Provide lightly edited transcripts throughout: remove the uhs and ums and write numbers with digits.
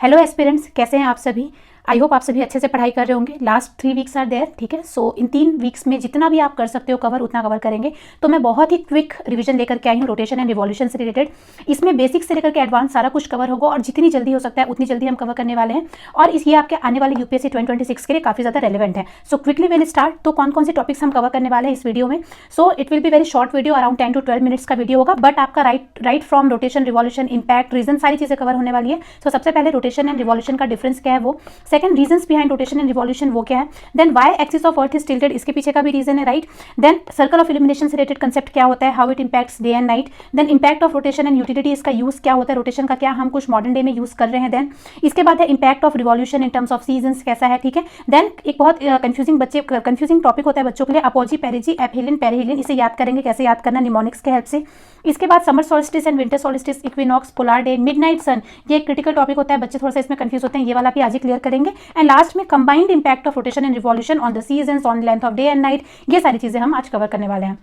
Hello aspirants, कैसे हैं आप सभी। आई होप आप सभी अच्छे से पढ़ाई कर रहे होंगे। लास्ट 3 वीक्स आर देयर, ठीक है। सो इन 3 वीक्स में जितना भी आप कर सकते हो कवर उतना कवर करेंगे। तो मैं बहुत ही क्विक रिवीजन लेकर के आई हूँ रोटेशन एंड रिवॉल्यूशन से रिलेटेड। इसमें बेसिक से लेकर के एडवांस सारा कुछ कवर होगा और जितनी जल्दी हो सकता है उतनी जल्दी हम कवर करने वाले हैं। और ये आपके आने वाले यूपीएससी 2026 के लिए काफ़ी ज़्यादा रेलिवेंट है। So quickly will start. तो कौन कौन से टॉपिक्स हम कवर करने वाले हैं इस वीडियो में। So it will be very short video, around 10 to 12 minutes का वीडियो होगा, बट आपका right from rotation, revolution, impact, reason, सारी चीज़ें कवर होने वाली है। सो सबसे पहले रोटेशन एंड रिवॉल्यूशन का डिफरेंस क्या है वो, second reasons behind rotation and revolution वो क्या है, then why axis of earth is tilted, इसके पीछे का भी रीजन है, right. Then circle of illumination से रिलेटेड कंसेप्ट क्या होता है, how it impacts day and night. Then impact of rotation and utility, इसका यूज क्या होता है, रोटेशन का क्या हम कुछ मॉडर्न डे में यूज कर रहे हैं। देन इसके बाद है impact of revolution in terms of seasons कैसा है, ठीक है। देन एक बहुत कंफ्यूजिंग टॉपिक होता है बच्चों के लिए, अपोजी, पेरिजी, एपहिलिन, पेरिहिलिन, इसे याद करेंगे, कैसे याद करना, निमोनिक्स के हेल्प से। इसके बाद summer solstice and winter solstice, equinox, polar day, midnight sun, ये एक क्रिटिकल टॉपिक होता है, बच्चे थोड़ा सा इसमें कंफ्यूज होते हैं, ये वाला भी आज ही क्लियर करेंगे। एंड लास्ट में combined impact of rotation and revolution on the seasons, on length of day and night, ये सारी चीजें हम आज कवर करने वाले हैं।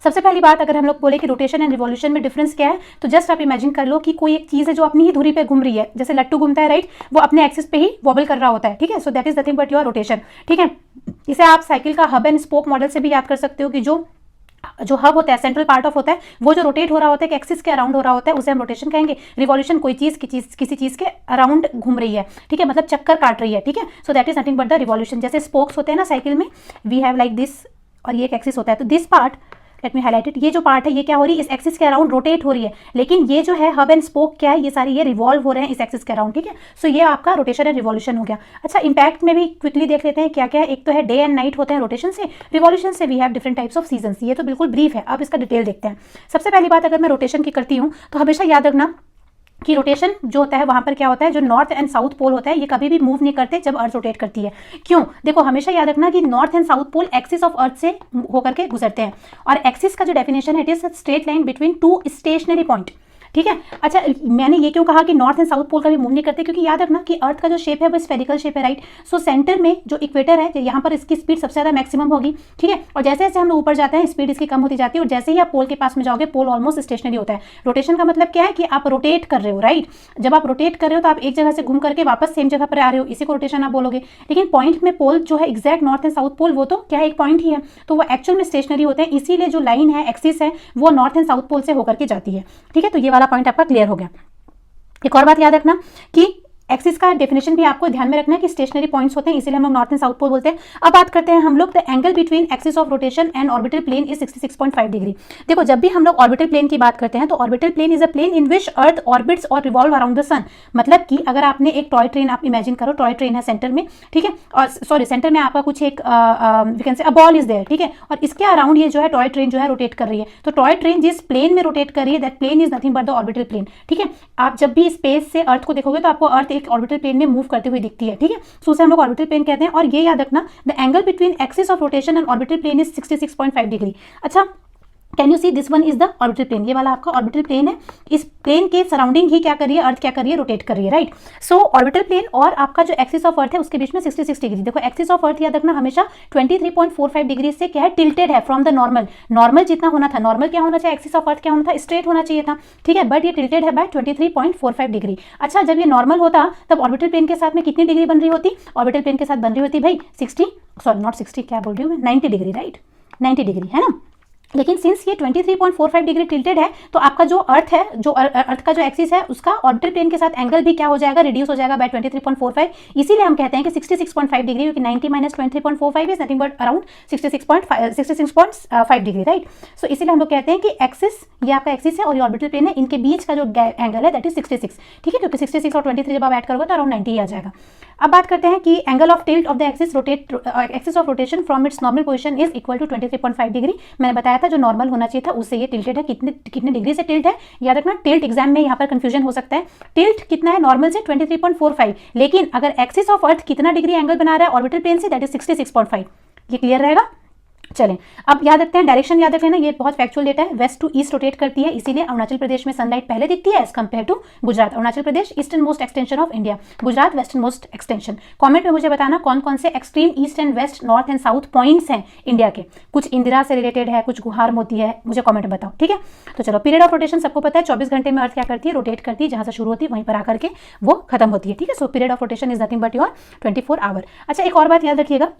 सबसे पहली बात, अगर हम लोग बोले कि रोटेशन एंड रिवॉल्यूशन में डिफरेंस क्या है, तो जस्ट आप इमेजिन कर लो कि कोई एक चीज़ है जो अपनी ही धुरी पे घूम रही है, जैसे लट्टू घूमता है, राइट, वो अपने एक्सिस पे ही वॉबल कर रहा होता है, ठीक है। So that is nothing but your rotation, ठीक है। इसे आप साइकिल का हब एंड स्पोक मॉडल से भी याद कर सकते हो कि जो हब होता है, सेंट्रल पार्ट ऑफ होता है, वो जो रोटेट हो रहा होता है, एक्सिस के अराउंड हो रहा होता है, उसे हम रोटेशन कहेंगे। रिवॉल्यूशन कोई चीज किसी चीज के अराउंड घूम रही है, ठीक है, मतलब चक्कर काट रही है, ठीक है। So that is nothing but the revolution. जैसे स्पोक्स होते हैं ना साइकिल में, वी हैव लाइक दिस, और ये एक एक्सिस होता है, तो this part, let me highlight it, ये जो पार्ट है ये क्या हो रही है, इस एक्सिस के अराउंड रोटेट हो रही है। लेकिन ये जो है हब एंड स्पोक क्या है, ये सारी ये रिवॉल्व हो रहे हैं इस एक्सिस के अराउंड, ठीक है। सो ये आपका रोटेशन एंड रिवॉल्यूशन हो गया। अच्छा, इंपैक्ट में भी क्विकली देख लेते हैं क्या क्या है। एक तो है डे एंड नाइट होते हैं रोटेशन से, रिवॉल्यूशन से we have different types of seasons. ये तो बिल्कुल ब्रीफ है, अब इसका डिटेल देखते हैं। सबसे पहली बात, अगर मैं रोटेशन की करती हूँ तो हमेशा याद रखना कि रोटेशन जो होता है वहां पर क्या होता है, जो नॉर्थ एंड साउथ पोल होता है ये कभी भी मूव नहीं करते जब अर्थ रोटेट करती है। क्यों, देखो हमेशा याद रखना कि north and south pole axis of earth से होकर के गुजरते हैं। और एक्सिस का जो डेफिनेशन है, it is straight line between two stationary point, ठीक है। अच्छा, मैंने ये क्यों कहा कि नॉर्थ एंड साउथ पोल कभी मूव नहीं करते, क्योंकि याद रखना कि अर्थ का जो शेप है वो स्फेरिकल शेप है, राइट। सो सेंटर में जो इक्वेटर है, यहाँ पर इसकी स्पीड सबसे ज़्यादा मैक्सिमम होगी, ठीक है। और जैसे जैसे हम लोग ऊपर जाते हैं स्पीड इसकी कम होती जाती है, और जैसे ही आप पोल के पास में जाओगे पोल ऑलमोस्ट स्टेशनरी होता है। रोटेशन का मतलब क्या है कि आप रोटेट कर रहे हो, राइट। जब आप रोटेट कर रहे हो तो आप एक जगह से घूम करके वापस सेम जगह पर आ रहे हो, इसी को रोटेशन आप बोलोगे। लेकिन पॉइंट में पोल जो है exact north and south pole, वो तो क्या है, एक पॉइंट ही है, तो वो एक्चुअल में स्टेशनरी होते हैं। इसीलिए जो लाइन है, एक्सिस है, वो नॉर्थ एंड साउथ पोल से होकर के जाती है, ठीक है। तो ये वाला पॉइंट आपका क्लियर हो गया। एक और बात याद रखना कि एक्सिस का डेफिनेशन भी आपको ध्यान में रखना है कि स्टेशनरी पॉइंट्स होते हैं, इसीलिए हम लोग नॉर्थ एंड साउथ पोल बोलते हैं। अब बात करते हैं हम लोग, the angle between axis of rotation and orbital plane is 66.5 degree. देखो, जब भी हम लोग ऑर्बिटल प्लेन की बात करते हैं तो orbital plane is a plane in which earth orbits और रिवॉल्व अराउंड द सन। मतलब कि अगर आपने एक टॉय ट्रेन, आप इमेजिन करो, टॉय ट्रेन है सेंटर में, ठीक है, और सॉरी सेंटर में आपका कुछ एक वी कैन से अ बॉल इज देयर, ठीक है, और इसके अराउंड ये जो है टॉय ट्रेन जो है रोटेट कर रही है। तो टॉय ट्रेन जिस प्लेन में रोटेट कर रही है, that plane is nothing but the orbital plane, ठीक है। आप जब भी स्पेस से अर्थ को देखोगे तो आपको अर्थ एक ऑर्बिटल प्लेन में मूव करते हुए दिखती है, ठीक है। सो उसे हम लोग ऑर्बिटल प्लेन कहते हैं। और ये याद रखना, the angle between axis of rotation and orbital plane is 66.5 degree. अच्छा, can you see this one is the orbital plane, ये वाला आपका ऑर्बिटल प्लेन है। इस प्लेन के सराउंडिंग ही क्या कर रही है, अर्थ क्या कर रही है, रोटेट कर रही है, राइट। सो ऑर्बिटल प्लेन और आपका जो एक्सिस ऑफ अर्थ है उसके बीच में 66 डिग्री। देखो, एक्सिस ऑफ अर्थ याद रखना हमेशा 23.45 डिग्री से क्या है, टिल्टेड है फ्रॉम द नॉर्मल। नॉर्मल जितना होना था, नॉर्मल क्या होना चाहिए, एक्सिस ऑफ अर्थ क्या होना था, स्ट्रेट होना चाहिए था, ठीक है, बट ये टिल्टेड है बाय 23.45 डिग्री। अच्छा, जब ये नॉर्मल होता तब ऑर्बिटल प्लेन के साथ में कितनी डिग्री बन रही होती, ऑर्बिटल प्लेन के साथ बन रही होती भाई 90 क्या बोल रही हूँ मैं, 90 डिग्री, राइट, 90 डिग्री है ना। लेकिन सिंस ये 23.45 डिग्री टिल्टेड है, तो आपका जो अर्थ है, जो अर्थ का जो एक्सिस है, उसका ऑर्बिटल प्लेन के साथ एंगल भी क्या हो जाएगा, रिड्यूस हो जाएगा बाय 23.45। इसीलिए हम कहते हैं कि 66.5 डिग्री, क्योंकि 90 minus 23.45 is nothing but around 66.5 degree, right. So इसीलिए हम लोग कहते हैं कि एक्सिस, ये आपका एक्सिस है और ये ऑर्बिटल प्लेन है, इनके बीच का जो एंगल है दैट इज 66, ठीक है, क्योंकि 66 और 23 जब आप ऐड करोगे तो अराउंड 90 ही आ जाएगा। अब बात करते हैं कि angle of tilt of the axis of rotation from its normal position is equal to 23.5 degree. मैंने बताया था जो नॉर्मल होना चाहिए था उससे ये टिल्टेड है। कितने डिग्री से टिल्ट है, याद रखना, टिल्ट एग्जाम में यहाँ पर कंफ्यूजन हो सकता है। टिल्ट कितना है नॉर्मल से, 23.45, लेकिन अगर एक्सिस ऑफ अर्थ कितना डिग्री एंगल बना रहा है ऑर्बिटल प्लेन से, दैट इज 66.5। ये क्लियर रहेगा। चलें, अब याद रखते हैं, डायरेक्शन याद रख लेना, ये बहुत फैक्चुअल डेटा है। वेस्ट टू ईस्ट रोटेट करती है, इसीलिए अरुणाचल प्रदेश में सनलाइट पहले दिखती है as compare to Gujarat. Arunachal Pradesh eastern most extension of India, Gujarat western most extension. Comment में मुझे बताना कौन कौन से extreme east and west, north and south points हैं इंडिया के। कुछ इंदिरा से रिलेटेड है, कुछ गुहार मोती है, मुझे कमेंट में बताओ, ठीक है। तो चलो, पीरियड ऑफ रोटेशन सबको पता है, 24 घंटे में अर्थ क्या करती है, रोटेट करती है, जहां से शुरू होती है वहीं पर आकर के वो खत्म होती है, ठीक है। So period of rotation is nothing but your 24 hour. अच्छा, एक और बात याद रखिएगा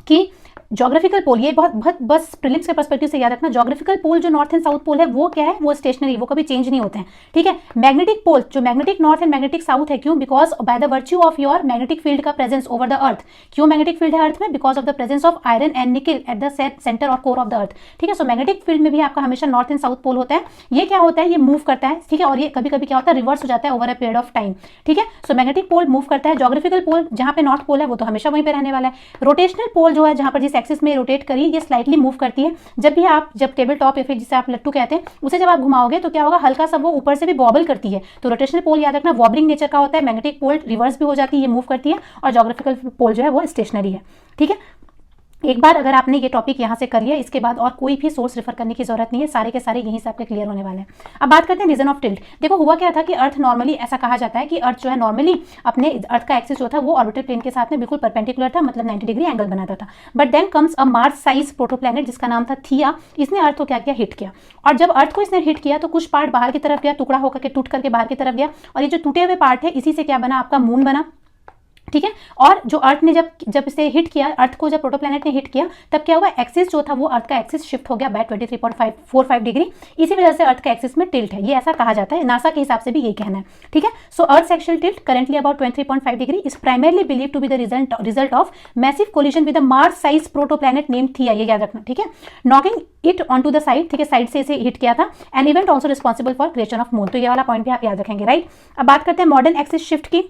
कि ज्योग्राफिकल पोल, ये बहुत बस प्रीलिम्स के पर्सपेक्टिव से याद रखना, ज्योग्राफिकल पोल जो नॉर्थ एंड साउथ पोल है वो क्या है, वो स्टेशनरी, वो कभी चेंज नहीं होते हैं, ठीक है। मैग्नेटिक पोल, जो magnetic north and magnetic south है, क्यों, because by the virtue of your magnetic field का प्रेजेंस ओवर द अर्थ। क्यों मैग्नेटिक फील्ड है अर्थ में, because of the presence of iron and निकल एट द सेंटर और core of the earth, ठीक है। सो मैग्नेटिक फील्ड में भी आपका हमेशा नॉर्थ एंड साउथ पोल होता है। ये क्या होता है, ये मूव करता है, ठीक है, और ये कभी कभी क्या होता है, रिवर्स हो जाता है over a period of time, ठीक है। सो मैग्नेटिक पोल मूव करता है। ज्योग्राफिकल पोल, जहां पे नॉर्थ पोल है वो तो हमेशा वहीं पे रहने वाला है। रोटेशनल पोल जो है, जहां पर जिस एक्सिस में रोटेट करी, ये स्लाइटली मूव करती है। जब भी आप, जब टेबल टॉप या फिर जिसे आप लट्टू कहते हैं, उसे जब आप घुमाओगे तो क्या होगा, हल्का सा वो ऊपर से भी वॉबल करती है। तो रोटेशनल पोल याद रखना वॉबलिंग नेचर का होता है। मैग्नेटिक पोल रिवर्स भी हो जाती है, ये मूव करती है, और ज्योग्राफिकल पोल जो है वो स्टेशनरी है, ठीक है। एक बार अगर आपने ये टॉपिक यहाँ से कर लिया, इसके बाद और कोई भी सोर्स रेफर करने की जरूरत नहीं है, सारे के सारे यहीं से आपके क्लियर होने वाले हैं। अब बात करते हैं रीजन ऑफ टिल्ट। देखो हुआ क्या था कि अर्थ नॉर्मली, ऐसा कहा जाता है कि अर्थ जो है नॉर्मली अपने अर्थ का एक्सिस जो था वो ऑर्बिटल प्लेन के साथ में बिल्कुल परपेंडिकुलर था, मतलब 90 डिग्री एंगल बनाता था। But then comes a Mars size protoplanet जिसका नाम था थिया। इसने अर्थ को क्या किया, हिट किया, और जब अर्थ को इसने हिट किया तो कुछ पार्ट बाहर की तरफ गया, टुकड़ा होकर के टूट करके बाहर की तरफ गया, और ये जो टूटे हुए पार्ट है इसी से क्या बना, आपका मून बना, ठीक है। और जो अर्थ ने जब इसे हिट किया, अर्थ को जब प्रोटोप्लैनेट ने हिट किया, तब क्या हुआ, एक्सिस जो था वो अर्थ का एक्सिस शिफ्ट हो गया बाय 23.45 डिग्री। इसी वजह से अर्थ का एक्सिस में टिल्ट है, ये ऐसा कहा जाता है, नासा के हिसाब से भी यही कहना है, ठीक है। So earth axial tilt currently about 23.5 degree is primarily believe to be the result of massive collision with the Mars size protoplanet name Theia, ये याद रखना, ठीक है। Knocking it on to the side, ठीक है, साइड से इसे hit किया था। An event also responsible for creation of moon, तो ये वाला पॉइंट भी आप याद रखेंगे, राइट। अब बात करते हैं मॉडर्न एक्सिस शिफ्ट की।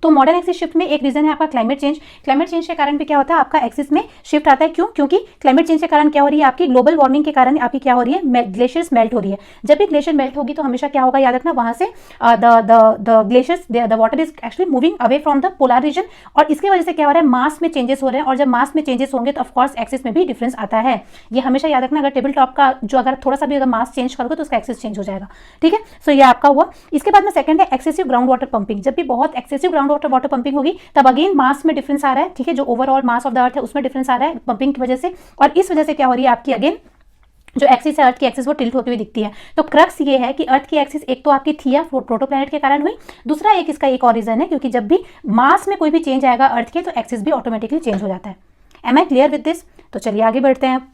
तो मॉडर्न एक्सिस शिफ्ट में एक रीजन है आपका क्लाइमेट चेंज। क्लाइमेट चेंज के कारण भी क्या होता है, आपका एक्सिस में शिफ्ट आता है, क्यों, क्योंकि क्लाइमेट चेंज के कारण क्या हो रही है, आपकी ग्लोबल वार्मिंग के कारण आपकी क्या हो रही है, ग्लेशियर्स मेल्ट हो रही है। जब भी ग्लेशियर मेल्ट होगी तो हमेशा क्या होगा, याद रखना, वहां से the glaciers, the water is actually moving away from the polar region, और इसकी वजह से क्या हो रहा है, मास में चेंजेस हो रहे हैं, और जब मास में चेंजेस होंगे तो ऑफकोर्स एक्सिस में भी डिफरेंस आता है। ये हमेशा याद रखना, अगर टेबल टॉप का जो अगर थोड़ा सा भी अगर मास चेंज करोगे तो उसका एक्सिस चेंज हो जाएगा, ठीक है। सो ये आपका हुआ। इसके बाद में सेकंड है एक्सेसिव ग्राउंड वाटर पंपिंग। जब भी बहुत एक्सेसिव ग्राउंड वाटर पंपिंग होगी तब अगेन मास में डिफरेंस आ रहा है, ठीक है, जो ओवरऑल मास ऑफ द अर्थ है उसमें डिफरेंस आ रहा है पंपिंग की वजह से, और इस वजह से क्या हो रही है, आपकी अगेन जो एक्सिस है अर्थ की एक्सिस वो टिल्ट होती हुई दिखती है। तो क्रक्स ये है कि अर्थ की एक्सिस एक तो आपकी थिया प्रोटोप्लैनेट के कारण हुई, दूसरा एक इसका एक और रीजन है क्योंकि जब भी मास में कोई भी चेंज आएगा अर्थ के तो एक्सिस भी ऑटोमेटिकली चेंज हो जाता है। Am I clear with this? तो चलिए आगे बढ़ते हैं।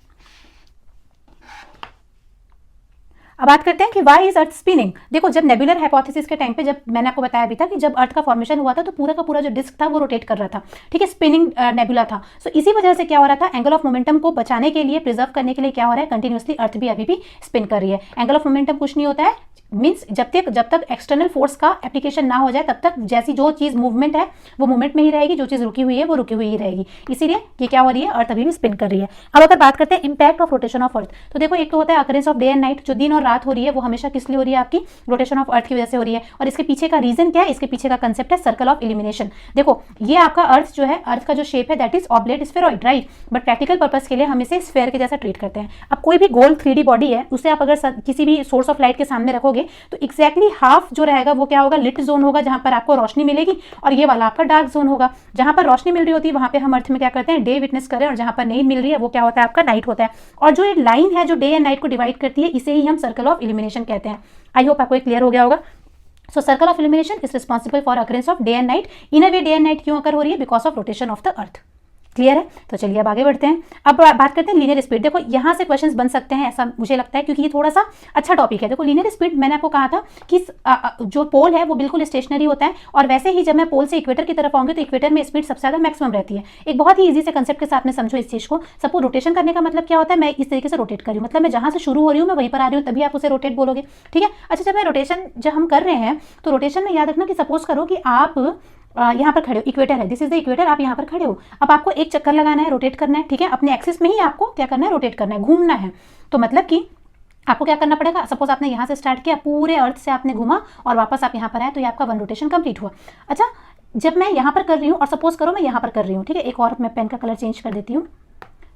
अब बात करते हैं कि वाई इज अर्थ स्पिनिंग। देखो जब नेबुलर हाइपोथेसिस के टाइम पे, जब मैंने आपको बताया भी था कि जब अर्थ का फॉर्मेशन हुआ था तो पूरा का पूरा जो डिस्क था वो रोटेट कर रहा था, ठीक है, स्पिनिंग नेबुला था। सो इसी वजह से क्या हो रहा था, एंगल ऑफ मोमेंटम को बचाने के लिए, प्रिजर्व करने के लिए क्या हो रहा है, कंटिन्यूसली अर्थ भी अभी भी स्पिन कर रही है। एंगल ऑफ मोमेंटम कुछ नहीं होता है, मीन्स जब तक एक्सटर्नल फोर्स का एप्लीकेशन ना हो जाए तब तक जैसी जो चीज मूवमेंट है वो मूवमेंट में ही रहेगी, जो चीज रुकी हुई है वो रुकी हुई ही रहेगी। इसीलिए ये क्या हो रही है, अर्थ अभी भी स्पिन कर रही है। अब अगर बात करते हैं impact of rotation of earth, तो देखो एक तो होता है occurrence of day and night, जो दिन और रात हो रही है वो हमेशा किस लिए हो रही है, आपकी रोटेशन ऑफ अर्थ की वजह से हो रही है। और इसके पीछे का रीजन क्या है, इसके पीछे का कंसेप्ट है सर्कल ऑफ इलिमिनेशन। देखो ये आपका अर्थ जो है, अर्थ का जो शेप है that is oblate spheroid, right, but practical purpose के लिए हम इसे स्फेयर के जैसा ट्रीट करते हैं। अब कोई भी गोल 3D बॉडी है उसे आप अगर किसी भी सोर्स ऑफ लाइट के सामने रखोगे तो एक्जैक्टली हाफ जो रहेगा वो क्या होगा, लिट जोन होगा, जहां पर आपको रोशनी मिलेगी, और ये वाला आपका डार्क जोन होगा। जहां पर रोशनी मिल रही होती है वहां पे हम अर्थ में क्या करते हैं, डे विटनेस करें, और जहां पर नहीं मिल रही है वो क्या होता है, आपका नाइट होता है। और जो ये लाइन है जो डे एंड नाइट को डिवाइड करती है इसे ही हम सर्कल ऑफ इल्यूमिनेशन कहते हैं। आई होप आपको क्लियर हो गया होगा। सो circle of illumination is responsible for occurrence of day and night. In a way day and night क्यों अकर हो रही है, because of rotation of the earth. Clear है? तो चलिए अब आगे बढ़ते हैं। अब बात करते हैं लीनियर स्पीड। देखो यहाँ से क्वेश्चंस बन सकते हैं, ऐसा मुझे लगता है, क्योंकि ये थोड़ा सा अच्छा टॉपिक है। देखो लीनियर स्पीड मैंने आपको कहा था कि जो पोल है वो बिल्कुल स्टेशनरी होता है, और वैसे ही जब मैं पोल से इक्वेटर की तरफ आऊंगी तो इक्वेटर में स्पीड सबसे ज्यादा मैक्सिमम रहती है। एक बहुत ही ईजी से कंसेप्ट के साथ में समझो इस चीज को। सपोज रोटेशन करने का मतलब क्या होता है, मैं इस तरीके से रोटेट कर रही हूँ, मतलब मैं जहां से शुरू हो रही हूँ मैं वहीं पर आ रही हूँ, तभी आप उसे रोटेट बोलोगे, ठीक है। अच्छा जब मैं रोटेशन जब हम कर रहे हैं तो रोटेशन में याद रखना कि सपोज करो कि आप यहाँ पर खड़े हो, इक्वेटर है, दिस इज द इक्वेटर, आप यहाँ पर खड़े हो। अब आपको एक चक्कर लगाना है, रोटेट करना है, ठीक है, अपने एक्सिस में ही आपको क्या करना है, रोटेट करना है, घूमना है। तो मतलब कि आपको क्या करना पड़ेगा, सपोज आपने यहाँ से स्टार्ट किया, पूरे अर्थ से आपने घूमा और वापस आप यहाँ पर आए, तो ये आपका 1 रोटेशन कंप्लीट हुआ। अच्छा जब मैं यहाँ पर कर रही हूँ और सपोज करो मैं यहाँ पर कर रही हूँ, ठीक है, एक और मैं पेन का कलर चेंज कर देती हूँ।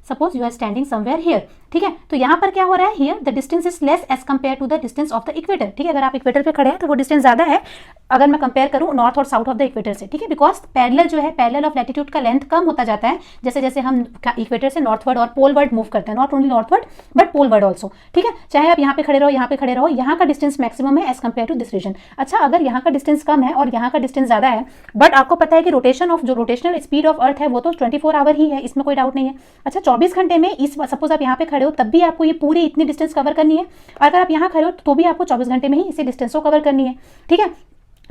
Suppose you are standing somewhere here, ठीक है, तो यहाँ पर क्या हो रहा है, here the distance is less as compare to the distance of the equator, ठीक है, अगर आप इक्वेटर पे खड़े हैं तो वो डिस्टेंस ज्यादा है अगर मैं कंपेयर करूँ नॉर्थ और साउथ ऑफ द इक्वेटर से, ठीक है, बिकॉज पैरेलल जो है, पैरेलल ऑफ लैटिट्यूड का लेंथ कम होता जाता है जैसे जैसे हम इक्वेटर से नॉर्थवर्ड और पोलवर्ड मूव करते हैं, not only northward but poleward also, ठीक है, चाहे आप यहाँ पे खड़े रहो, यहाँ पे खड़े रहो, यहाँ का डिस्टेंस मैक्सिमम है as compare to this region. अच्छा, अगर यहाँ का डिस्टेंस कम है और यहाँ का डिस्टेंस ज्यादा है, बट आपको पता है कि रोटेशन ऑफ जो रोटेशनल स्पीड ऑफ अर्थ है वो तो 24 आवर ही है, इसमें कोई डाउट नहीं है। अच्छा, 24 घंटे में इस सपोज आप यहाँ पे खड़े हो तब भी आपको ये पूरी इतनी डिस्टेंस कवर करनी है, अगर आप यहाँ खड़े हो तो भी आपको 24 घंटे में ही इसी डिस्टेंस को कवर करनी है, ठीक है।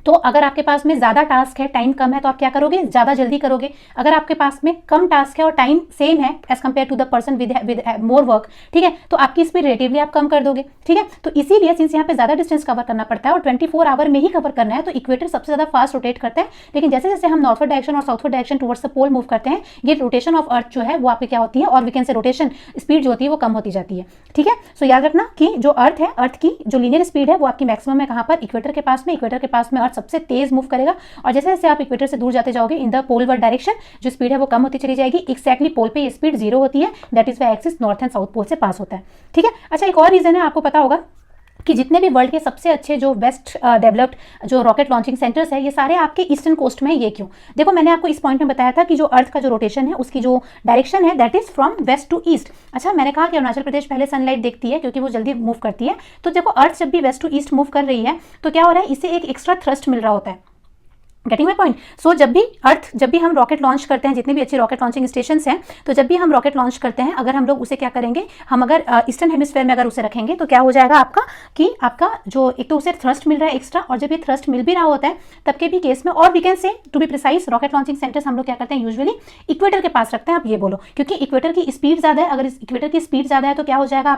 तो अगर आपके पास में ज़्यादा टास्क है, टाइम कम है, तो आप क्या करोगे, ज़्यादा जल्दी करोगे। अगर आपके पास में कम टास्क है और टाइम सेम है as compare to the person with more work, ठीक है, तो आपकी स्पीड रिलेटिवली आप कम कर दोगे, ठीक है। तो इसीलिए सिंस यहाँ पे ज़्यादा डिस्टेंस कवर करना पड़ता है और 24 आवर में ही कवर करना है, तो इक्वेटर सबसे ज़्यादा फास्ट रोटेट करता है, लेकिन जैसे जैसे हम नॉर्थवर्ड डायरेक्शन और southward direction towards the pole move करते हैं, ये रोटेशन ऑफ अर्थ जो है वो आपकी क्या होती है, और we can say rotation speed जो होती है वो कम होती जाती है, ठीक है। सो याद रखना कि जो अर्थ है, अर्थ की जो लीनियर स्पीड है वो आपकी मैक्सिमम है कहाँ पर, इक्वेटर के पास में। इक्वेटर के पास में अर्थ सबसे तेज मूव करेगा और जैसे जैसे आप इक्वेटर से दूर जाते जाओगे इन द पोलवर्ड डायरेक्शन, जो स्पीड है वो कम होती चली जाएगी। एक्जैक्टली पोल पे ये स्पीड 0 होती है, that is why axis north and south pole से पास होता है, ठीक है। अच्छा, एक और रीजन है, आपको पता होगा कि जितने भी वर्ल्ड के सबसे अच्छे जो बेस्ट डेवलप्ड जो रॉकेट लॉन्चिंग सेंटर्स है, ये सारे आपके ईस्टर्न कोस्ट में है। ये क्यों? देखो, मैंने आपको इस पॉइंट में बताया था कि जो अर्थ का जो रोटेशन है उसकी जो डायरेक्शन है that is from west to east. अच्छा, मैंने कहा कि अरुणाचल प्रदेश पहले सनलाइट देखती है क्योंकि वो जल्दी मूव करती है, तो देखो अर्थ जब भी वेस्ट टू ईस्ट मूव कर रही है तो क्या हो रहा है, इसे एक एक्स्ट्रा थ्रस्ट मिल रहा होता है। Getting my point? सो जब भी हम रॉकेट लॉन्च करते हैं, जितने भी अच्छे रॉकेट लॉन्चिंग स्टेशन हैं, तो जब भी हम रॉकेट लॉन्च करते हैं, अगर हम लोग उसे क्या करेंगे, हम अगर ईस्टर्न हेमिस्फेयर में अगर उसे रखेंगे तो क्या हो जाएगा आपका कि आपका जो एक तो उसे थ्रस्ट मिल रहा है एक्स्ट्रा, और जब ये थ्रस्ट मिल भी रहा होता है तब के भी केस में, और we can say to be precise rocket launching centres हम लोग क्या करते हैं यूजुअली इक्वेटर के पास रखते हैं। आप ये बोलो, क्योंकि इक्वेटर की स्पीड ज़्यादा है, अगर इक्वेटर की स्पीड ज़्यादा है तो क्या हो जाएगा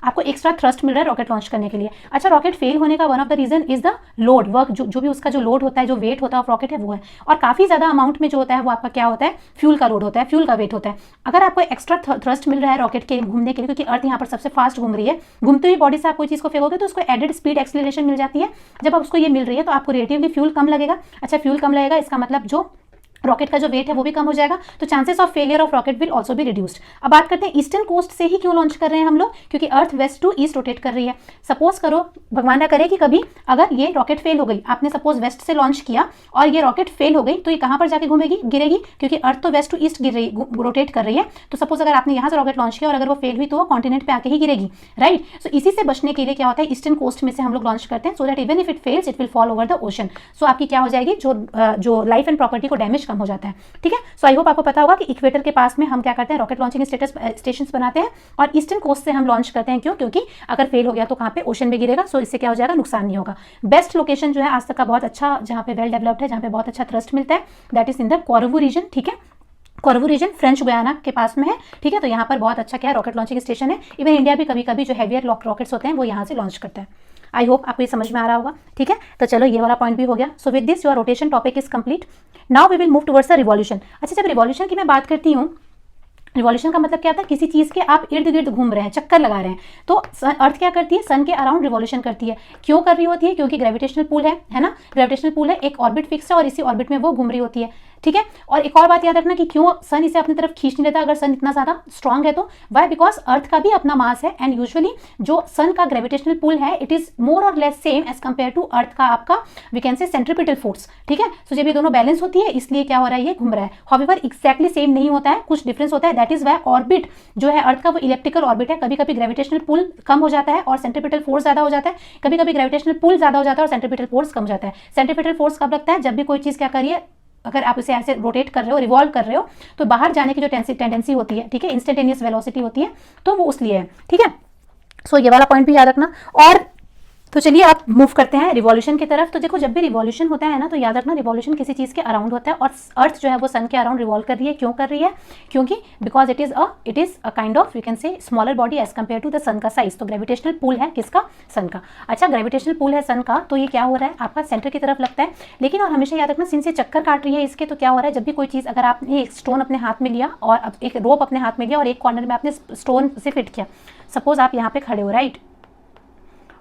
आपको एक्स्ट्रा थ्रस्ट मिल रहा है रॉकेट लॉन्च करने के लिए। अच्छा, रॉकेट फेल होने का one of the reason is the load, work जो भी उसका जो लोड होता है, जो वेट होता है ऑफ रॉकेट है वो है, और काफ़ी ज़्यादा अमाउंट में जो होता है वो आपका क्या होता है, फ्यूल का लोड होता है, फ्यूल का वेट होता है। अगर आपको एक्स्ट्रा थ्रस्ट मिल रहा है रॉकेट के घूमने के लिए, क्योंकि अर्थ यहाँ पर सबसे फास्ट घूम रही है, घूमती हुई बॉडी से आप कोई चीज़ को फेंकोगे तो उसको एडेड स्पीड एक्सेलरेशन मिल जाती है। जब आपको ये मिल रही है तो आपको रिलेटिवली फ्यूल कम लगेगा। अच्छा, फ्यूल कम लगेगा, इसका मतलब जो रॉकेट का जो वेट है वो भी कम हो जाएगा, तो chances of failure of rocket will also भी रिड्यूस्ड। अब बात करते हैं ईस्टर्न कोस्ट से ही क्यों लॉन्च कर रहे हैं हम लोग, क्योंकि अर्थ वेस्ट टू ईस्ट रोटेट कर रही है। सपोज करो, भगवान ना करे कि कभी अगर ये रॉकेट फेल हो गई, आपने सपोज वेस्ट से लॉन्च किया और ये रॉकेट फेल हो गई, तो ये कहाँ पर जाके घूमेगी, गिरेगी, क्योंकि अर्थ तो वेस्ट टू ईस्ट गिर रही, रोटेट कर रही है। तो सपोज अगर आपने यहाँ से रॉकेट लॉन्च किया और अगर वो फेल हुई तो वो कॉन्टिनेंट पे आके ही गिरेगी, राइट। सो इसी से बचने के लिए क्या होता है, ईस्टर्न कोस्ट में से हम लोग लॉन्च करते हैं, so that even if it fails it will fall over the ocean. So आपकी क्या हो जाएगी, जो लाइफ एंड प्रॉपर्टी को डैमेज कम हो जाता है, ठीक है। सो आई होप आपको पता होगा कि इक्वेटर के पास में हम क्या करते हैं, रॉकेट लॉन्चिंग स्टेशन बनाते हैं, और ईस्टर्न कोस्ट से हम लॉन्च करते हैं। क्यों? क्योंकि अगर फेल हो गया तो कहाँ पे, ओशन में गिरेगा, सो इससे क्या हो जाएगा, नुकसान नहीं होगा। बेस्ट लोकेशन जो है आज तक का बहुत अच्छा, जहाँ पे वेल डेवलप्ड है, जहाँ पे बहुत अच्छा थ्रस्ट मिलता है, that is in the Kourou region, ठीक है। कोरवू रीजन फ्रेंच गुयाना के पास में है, ठीक है। तो यहाँ पर बहुत अच्छा क्या है, रॉकेट लॉन्चिंग स्टेशन है। इवन इंडिया भी कभी कभी जो हैवियर रॉकेट्स होते हैं वो यहाँ से लॉन्च करता है। आई होप आपको ये समझ में आ रहा होगा, ठीक है। तो चलो ये वाला पॉइंट भी हो गया। So with this your rotation topic is complete. Now we will move towards the revolution. अच्छा, जब रिवॉल्यूशन की मैं बात करती हूँ, रिवॉल्यूशन का मतलब क्या होता है, किसी चीज़ के आप इर्द गिर्द घूम रहे हैं, चक्कर लगा रहे हैं, तो अर्थ क्या करती है, सन के अराउंड रिवॉल्यूशन करती है। क्यों कर रही होती है, क्योंकि ग्रेविटेशनल पुल है ना, ग्रेविटेशनल पुल है, एक ऑर्बिट फिक्स है और इसी ऑर्बिट में वो घूम रही होती है, ठीक है। और एक और बात याद रखना कि क्यों सन इसे अपनी तरफ खींच नहीं लेता, अगर सन इतना ज़्यादा स्ट्रांग है तो वाई, बिकॉज अर्थ का भी अपना मास है, एंड यूजुअली जो सन का ग्रेविटेशनल पुल है it is more or less same as compare to earth का आपका we can say centripetal force, ठीक है। सो जब ये दोनों बैलेंस होती है इसलिए क्या हो रहा है, ये घूम रहा है। हाउएवर एक्जैक्टली सेम नहीं होता है, कुछ डिफरेंस होता है, दैट इज वाई ऑर्बिट जो है अर्थ का वो इलेप्टिकल ऑर्बिट है। कभी कभी ग्रेविटेशनल पुल कम हो जाता है और सेंट्रीपिटल फोर्स ज्यादा हो जाता है, कभी कभी ग्रेविटेशनल पुल ज्यादा हो जाता है और सेंट्रीपिटल फोर्स कम हो जाता है। सेंट्रीपिटल फोर्स कब लगता है, जब भी कोई चीज़ क्या करिए, अगर आप इसे ऐसे रोटेट कर रहे हो, रिवॉल्व कर रहे हो, तो बाहर जाने की जो टेंडेंसी होती है, ठीक है, इंस्टेंटेनियस वेलोसिटी होती है, तो वो उसलिए है, ठीक है। सो ये वाला पॉइंट भी याद रखना। और तो चलिए आप मूव करते हैं रिवॉल्यूशन की तरफ। तो देखो, जब भी रिवॉल्यूशन होता है ना, तो याद रखना रिवॉल्यूशन किसी चीज़ के अराउंड होता है, और अर्थ जो है वो सन के अराउंड रिवॉल्व कर रही है। क्यों कर रही है, क्योंकि because it is a kind of we can say smaller body as compare to the sun का साइज। तो ग्रेविटेशनल पुल है किसका, सन का। अच्छा, ग्रेविटेशनल पुल है सन का, तो ये क्या हो रहा है, आपका सेंटर की तरफ लगता है। लेकिन और हमेशा याद रखना, सिंस से चक्कर काट रही है इसके, तो क्या हो रहा है, जब भी कोई चीज़, अगर आपने एक स्टोन अपने हाथ में लिया और एक रोप अपने हाथ में लिया और एक कॉर्नर में आपने स्टोन से फिट किया, सपोज आप यहाँ पे खड़े हो, राइट,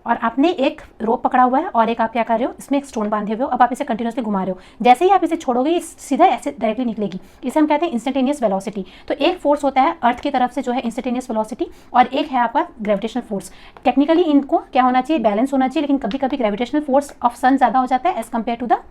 और आपने एक रोप पकड़ा हुआ है और एक आप क्या कर रहे हो, इसमें एक स्टोन बांधे हुए हो, अब आप इसे कंटिन्यूसली घुमा रहे हो। जैसे ही आप इसे छोड़ोगे ये सीधा ऐसे डायरेक्टली निकलेगी, इसे हम कहते हैं इंस्टेंटेनियस वेलोसिटी। तो एक फोर्स होता है अर्थ की तरफ से जो है इंस्टेंटेनियस वेलोसिटी, और एक है आपका ग्रेविटेशनल फोर्स। टेक्निकली इनको क्या होना चाहिए, बैलेंस होना चाहिए, लेकिन कभी कभी ग्रेविटेशनल फोर्स ऑफ सन ज़्यादा हो जाता है as compare to the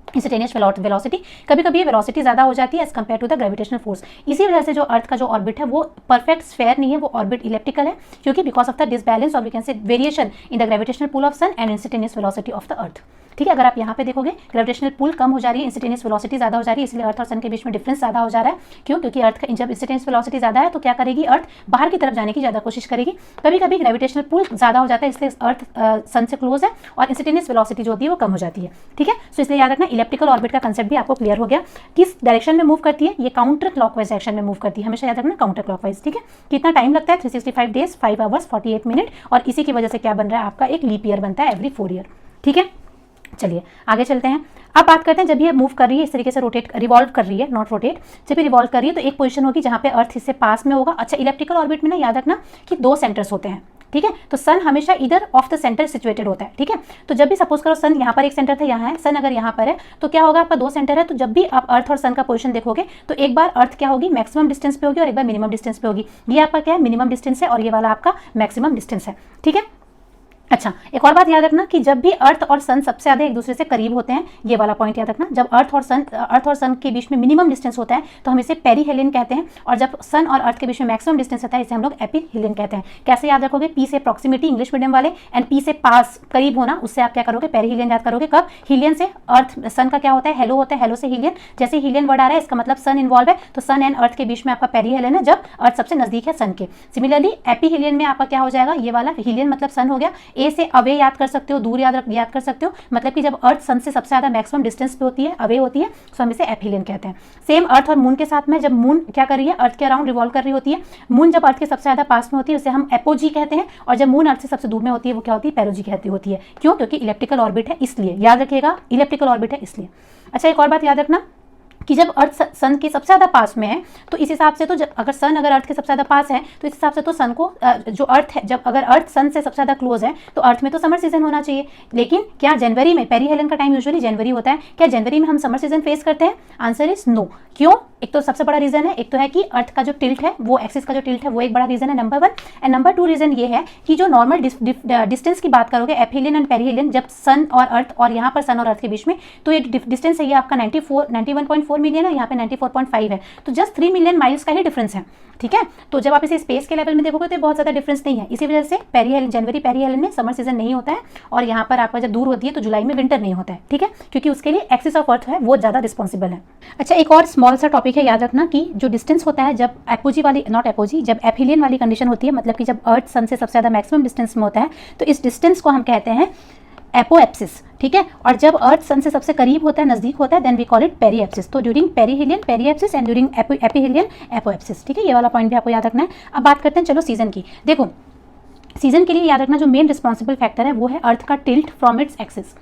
instantaneous velocity, कभी कभी ये वेलोसिटी ज़्यादा हो जाती है as compare to the gravitational force. इसी वजह से जो अर्थ का जो ऑर्बिट है वो परफेक्ट स्फेयर नहीं है, वो ऑर्बिट इलेप्टिकल है, क्योंकि बिकॉज ऑफ द डिसबैलेंस और we can say variation in the gravitational pull of sun and instantaneous velocity of the earth. ठीक है, अगर आप यहाँ पे देखोगे ग्रेविटेशनल पुल कम हो जा रही है, इंस्टेंटेनियस वेलोसिटी ज़्यादा हो जा रही है, इसलिए अर्थ और सन के बीच में डिफरेंस ज़्यादा हो जा रहा है। क्यों? क्योंकि अर्थ का जब इंस्टेंटेनियस वेलोसिटी ज़्यादा है तो क्या करेगी, अर्थ बाहर की तरफ जाने की ज़्यादा कोशिश करेगी। कभी कभी ग्रेविटेशनल पुल ज़्यादा हो जाता है, इसलिए अर्थ सन से क्लोज है और इंस्टेंटेनियस वेलोसिटी जो होती है वो कम हो जाती है। ठीक है, सो इसलिए याद रखना इलेप्टिकल ऑर्बिट का कंसेप्ट भी आपको क्लियर हो गया। किस डायरेक्शन में मूव करती है, ये काउंटर क्लॉकवाइज डायरेक्शन में मूव करती है, हमेशा याद रखना काउंटर क्लॉकवाइज। ठीक है, कितना टाइम लगता है, 365 डेज 5 आवर्स 48 मिनट, और इसी की वजह से क्या बन रहा है, आपका एक लीप ईयर बनता है एवरी 4 ईयर। ठीक है, चलिए आगे चलते हैं। अब बात करते हैं जब ये मूव कर रही है इस तरीके से, रोटेट रिवॉल्व कर रही है, नॉट रोटेट, जब ये रिवॉल्व कर रही है तो एक पोजीशन होगी जहाँ पे अर्थ इससे पास में होगा। अच्छा, इलेप्टिकल ऑर्बिट में ना याद रखना कि 2 सेंटर्स होते हैं। ठीक है, तो सन हमेशा इधर ऑफ द सेंटर सिचुएटेड होता है। ठीक है, तो जब भी सपोज करो सन यहाँ पर एक सेंटर था, यहाँ है सन, अगर यहाँ पर है तो क्या होगा, आपका 2 सेंटर है, तो जब भी आप अर्थ और सन का पोजीशन देखोगे तो एक बार अर्थ क्या होगी, मैक्सिमम डिस्टेंस पे होगी और एक बार मिनिमम डिस्टेंस पे होगी। ये आपका क्या है, मिनिमम डिस्टेंस है और ये वाला आपका मैक्सिमम डिस्टेंस है। ठीक है, अच्छा, एक और बात याद रखना कि जब भी अर्थ और सन सबसे ज़्यादा एक दूसरे से करीब होते हैं, ये वाला पॉइंट याद रखना, जब अर्थ और सन के बीच में मिनिमम डिस्टेंस होता है तो हम इसे पेरीहेलियन कहते हैं, और जब सन और अर्थ के बीच में मैक्सिमम डिस्टेंस होता है इसे हम लोग एपीहेलियन कहते हैं। कैसे याद रखोगे, पी से प्रॉक्सिमिटी इंग्लिश मीडियम वाले, एंड पी से पास करीब होना, उससे आप क्या करोगे, पेरीहेलियन याद करोगे। कब, हीलियन से अर्थ, सन का क्या होता है, हेलो होता है, हेलो से हीलियन, जैसे हीलियन वर्ड आ रहा है इसका मतलब सन इन्वॉल्व है, तो सन एंड अर्थ के बीच में आपका पेरीहेलियन है जब अर्थ सबसे नजदीक है सन के। सिमिलरली एपीहेलियन में आपका क्या हो जाएगा, ये वाला हीलियन मतलब सन हो गया, ए से अवे याद कर सकते हो, दूर याद कर सकते हो, मतलब कि जब अर्थ सन से सबसे ज्यादा मैक्सिमम डिस्टेंस पे होती है, अवे होती है, तो हम इसे एपीहेलियन कहते हैं। सेम अर्थ और मून के साथ में, जब मून क्या कर रही है, अर्थ के अराउंड रिवॉल्व कर रही होती है, मून जब अर्थ के सबसे ज्यादा पास में होती है उसे हम एपोजी कहते हैं, और जब मून अर्थ से सबसे दूर में होती है वो क्या होती है, पेरोजी कहती होती है। क्यों? क्योंकि इलेप्टिकल ऑर्बिट है, इसलिए याद रखिएगा इलेप्टिकल ऑर्बिट है इसलिए। अच्छा, एक और बात याद रखना कि जब अर्थ सन के सबसे ज़्यादा पास में है तो इस हिसाब से तो अगर सन अगर अर्थ के सबसे ज़्यादा पास है तो इस हिसाब से तो सन को जो अर्थ है, जब अगर अर्थ सन से सबसे ज़्यादा क्लोज है तो अर्थ में तो समर सीजन होना चाहिए। लेकिन क्या जनवरी में, पेरीहेलियन का टाइम यूजुअली जनवरी होता है, क्या जनवरी में हम समर सीजन फेस करते हैं? Answer is no. क्यों? एक तो सबसे बड़ा रीजन है, एक तो है कि अर्थ का जो टिल्ट है, वो एक्सिस का जो टिल्ट है वो एक बड़ा रीजन है, नंबर 1। एंड नंबर 2 रीजन ये है कि जो नॉर्मल डिस्टेंस की बात करोगे एपीहेलियन एंड पेरीहेलियन, जब सन और अर्थ और यहाँ पर सन और अर्थ के बीच में, तो ये डिस्टेंस है ये आपका 91.4 मिलियन है, यहाँ पे 94.5 है, तो जस्ट 3 मिलियन माइल्स का ही डिफरेंस है। ठीक है, तो जब आप इसे स्पेस के लेवल में देखोगे तो बहुत ज़्यादा डिफरेंस नहीं है। इसी वजह से जनवरी पेरीहेलियन में समर सीजन नहीं होता है, और यहाँ पर आपका जब दूर होती है तो जुलाई में विंटर नहीं होता है। ठीक है, क्योंकि उसके लिए एक्सिस ऑफ अर्थ है वो ज़्यादा रिस्पॉन्सिबल है। अच्छा, एक और स्मॉल सा टॉपिक है, याद रखना कि जो डिस्टेंस होता है जब एपोजी वाली, नॉट एपोजी, जब एपीहेलियन वाली कंडीशन होती है, मतलब कि जब अर्थ सन से सबसे ज़्यादा मैक्सिमम डिस्टेंस में होता है, तो इस डिस्टेंस को हम कहते हैं एपोएप्सिस। ठीक है, और जब अर्थ सन से सबसे करीब होता है, नजदीक होता है, देन वी कॉल इट पेरीएप्सिस। तो ड्यूरिंग पेरीहेलियन पेरीएप्सिस एंड ड्यूरिंग एपीहेलियन एपोएप्सिस। ठीक है, ये वाला पॉइंट भी आपको याद रखना है। अब बात करते हैं चलो सीजन की। देखो, सीजन के लिए याद रखना जो मेन रिस्पॉन्सिबल फैक्टर है वो है अर्थ का टिल्ट फ्रॉम इट्स एक्सिस।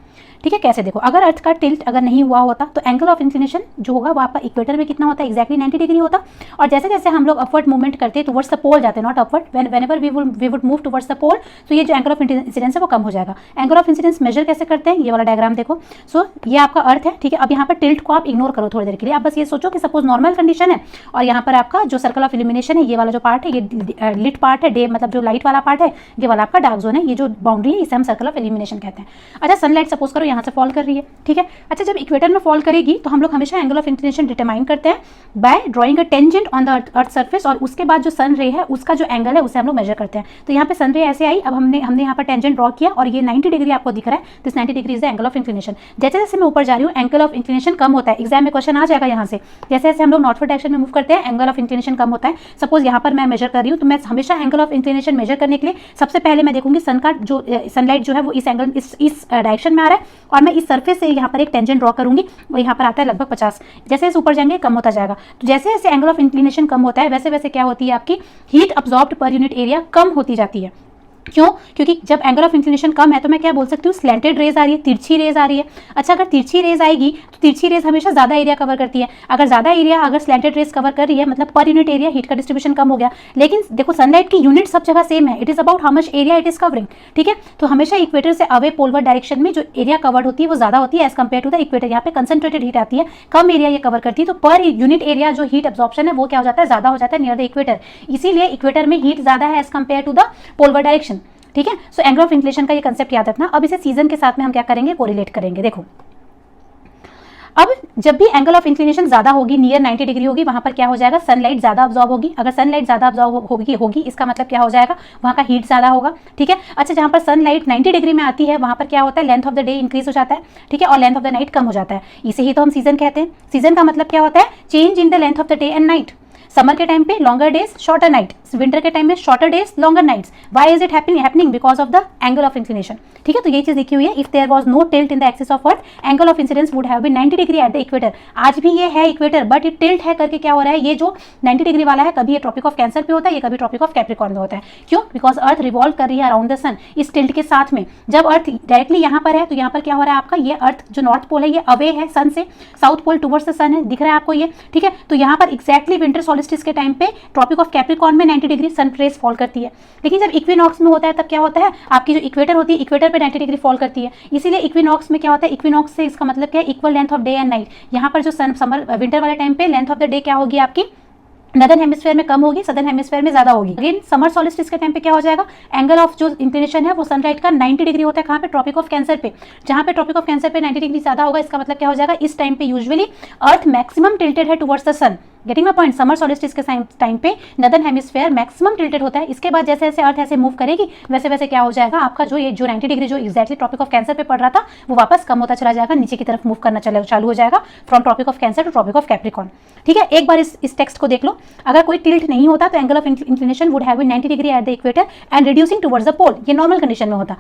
ठीक है, कैसे देखो, अगर अर्थ का टिल्ट अगर नहीं हुआ होता तो एंगल ऑफ इंक्लिनेशन जो होगा वो आपका इक्वेटर में कितना होता है, एक्जैक्टली 90 डिग्री होता, और जैसे जैसे हम लोग अपवर्ड मूवमेंट करते हैं टुवर्ड्स द पोल जाते हैं, not upward, whenever we would move towards the pole, तो ये जो एंगल ऑफ इंसिडेंस है वो कम हो जाएगा। एंगल ऑफ इंसिडेंस मेजर कैसे करते हैं, ये वाला डायग्राम देखो। सो ये आपका अर्थ है। ठीक है, अब यहाँ पर टिल्ट को आप इग्नोर करो थोड़ी देर के लिए, आप बस ये सोचो कि सपोज नॉर्मल कंडीशन है और यहाँ पर आपका जो सर्कल ऑफ इल्यूमिनेशन है, ये वाला जो पार्ट है ये लिट पार्ट है, डे मतलब जो लाइट वाला पार्ट है, ये वाला आपका डार्क जोन है, ये जो बाउंड्री है इसे हम सर्कल ऑफ इल्यूमिनेशन कहते हैं। अच्छा, सनलाइट सपोज करो यहाँ से फॉल कर रही है। ठीक है, अच्छा, जब इक्वेटर में फॉल करेगी तो हम लोग हमेशा एंगल ऑफ इंक्लिनेशन डिटरमाइन करते हैं by drawing a tangent on the earth surface, और उसके बाद जो सन रे है उसका जो एंगल है उसे हम लोग मेजर करते हैं। तो यहाँ पे सन रे ऐसे आई, अब हमने यहाँ पर टेंजेंट ड्रॉ किया और ये 90 डिग्री आपको दिख रहा है, this 90 degree is the angle of inclination. जैसे जैसे मैं ऊपर जा रही हूँ एंगल ऑफ इंक्लिनेशन कम होता है, एग्जाम में क्वेश्चन आ जाएगा यहाँ से, जैसे जैसे हम लोग नॉर्थवर्ड डायरेक्शन में मूव करते हैं एंगल ऑफ इंक्लिनेशन कम होता है। सपोज यहाँ पर मैं मेजर कर रही हूँ, तो मैं हमेशा एंगल ऑफ इंक्लिनेशन मेजर करने के लिए सबसे पहले मैं देखूंगी सन का जो सनलाइट जो है वो इस एंगल इस डायरेक्शन में आ रहा है, और मैं इस सर्फेस से यहाँ पर एक टेंजेंट ड्रॉ करूंगी, वो यहाँ पर आता है लगभग 50। जैसे जैसे ऊपर जाएंगे कम होता जाएगा, तो जैसे जैसे एंगल ऑफ इंक्लिनेशन कम होता है वैसे वैसे क्या होती है, आपकी heat absorbed per unit area कम होती जाती है। क्यों? क्योंकि जब एंगल ऑफ इंक्लिनेशन कम है तो मैं क्या बोल सकती हूँ, स्लैंटेड रेज आ रही है, तिरछी रेज आ रही है। अच्छा, अगर तिरछी रेज आएगी तो तिरछी रेज हमेशा ज़्यादा एरिया कवर करती है। अगर ज़्यादा एरिया अगर स्लैंटेड रेज कवर कर रही है, मतलब पर यूनिट एरिया हीट का डिस्ट्रीब्यूशन कम हो गया। लेकिन देखो सनलाइट की यूनिट सब जगह सेम है, it is about how much area it is covering. ठीक है, तो हमेशा इक्वेटर से अवे पोलवर डायरेक्शन में जो एरिया कवर्ड होती है वो ज़्यादा होती है as compare to the equator. यहाँ पे कंसंट्रेटेड हीट आती है, कम एरिया ये कवर करती है, तो पर यूनिट एरिया जो हीट एब्जॉर्प्शन है वो क्या हो जाता है, ज़्यादा हो जाता है नियर द इक्वेटर। इसीलिए इक्वेटर में हीट ज़्यादा है as compare to the poleward direction. ठीक है, सो एंगल ऑफ इंक्लिनेशन का ये कंसेप्ट याद रखना। अब इसे सीजन के साथ में हम क्या करेंगे, कोरिलेट करेंगे। देखो, अब जब भी एंगल ऑफ इंक्लिनेशन ज्यादा होगी, नियर 90 डिग्री होगी, वहां पर क्या हो जाएगा, सनलाइट ज्यादा अब्जॉर्ब होगी। अगर सनलाइट ज्यादा अब्जॉर्ब होगी इसका मतलब क्या हो जाएगा, वहां का हीट ज्यादा होगा। ठीक है, अच्छा, जहां पर सनलाइट 90 डिग्री में आती है वहां पर क्या होता है, length of the day increase हो जाता है। ठीक है, और लेंथ ऑफ द नाइट कम हो जाता है। इसे ही तो हम सीजन कहते हैं। सीजन का मतलब क्या होता है, change in the length of the day and night. Summer के टाइम पे longer days shorter night, winter के टाइम में shorter days longer nights. Why is it happening, because of the angle of inclination. ठीक है, तो ये चीज लिखी हुई है, if there was no tilt in the axis of earth angle of incidence would have been 90 degree at the equator. आज भी ये है इक्वेटर, बट इट टिल्ट है करके क्या हो रहा है, ये जो 90 डिग्री वाला है कभी ये ट्रॉपिक ऑफ कैंसर पे होता है, ये कभी ट्रॉपिक ऑफ कैप्रिकॉर्न में होता है। क्यों? बिकॉज अर्थ रिवॉल्व कर रही है अराउंड द सन इस टिल्ट के साथ में। जब अर्थ डायरेक्टली यहाँ पर है तो यहाँ पर क्या हो रहा है आपका, ये अर्थ जो नॉर्थ पोल है ये अवे है सन से, साउथ पोल टुवर्ड्स द सन है, दिख रहा है आपको ये। ठीक है, तो यहाँ पर एक्जैक्टली विंटर सॉल्स्टिस के टाइम पे ट्रॉपिक ऑफ कैप्रिकॉर्न में 90 डिग्री सन रेज फॉल करती है। लेकिन जब इक्विनॉक्स में होता है तब क्या होता है, आपकी जो इक्वेटर होती है इक्वेटर पे 90 डिग्री फॉल करती है। इसीलिए इक्विनॉक्स में क्या होता है, इक्विनॉक्स से इसका मतलब क्या है, equal length of day and night. यहाँ पर जो समर विंटर वाले टाइम पे लेंथ ऑफ द डे क्या होगी आपकी, नदर्न हेमिस्फीयर में कम होगी, सदर्न हेमिस्फीयर में ज्यादा होगी। अगेन समर सॉलिस्टिस के टाइम पे क्या हो जाएगा, एंगल ऑफ जो इंक्लिनेशन है वो सनलाइट का 90 डिग्री होता है। कहाँ पे, ट्रॉपिक ऑफ कैंसर पे। जहाँ पे ट्रॉपिक ऑफ कैंसर पे 90 डिग्री ज्यादा होगा, इसका मतलब क्या हो जाएगा, इस टाइम पे यूजुअली अर्थ मैक्सिमम टिल्टेड है towards the sun. Getting my point, summer solstice के टाइम पे नदर्न हेमिस्फीयर मैक्सिमम टिल्टेड होता है। इसके बाद जैसे जैसे अर्थ ऐसे मूव करेगी वैसे वैसे क्या हो जाएगा, आपका जो ये जो 90 डिग्री जो एक्जैक्टली ट्रॉपिक ऑफ कैंसर पे पड़ रहा था वो वापस कम होता चला जाएगा, नीचे की तरफ मूव करना चालू हो जाएगा from Tropic of Cancer to Tropic of Capricorn. ठीक है, एक बार इस टेक्स्ट को देख लो। अगर कोई टिल्ट नहीं होता तो angle of inclination would have been 90 degree at the equator and reducing towards the pole, ये नॉर्मल कंडीशन में होता।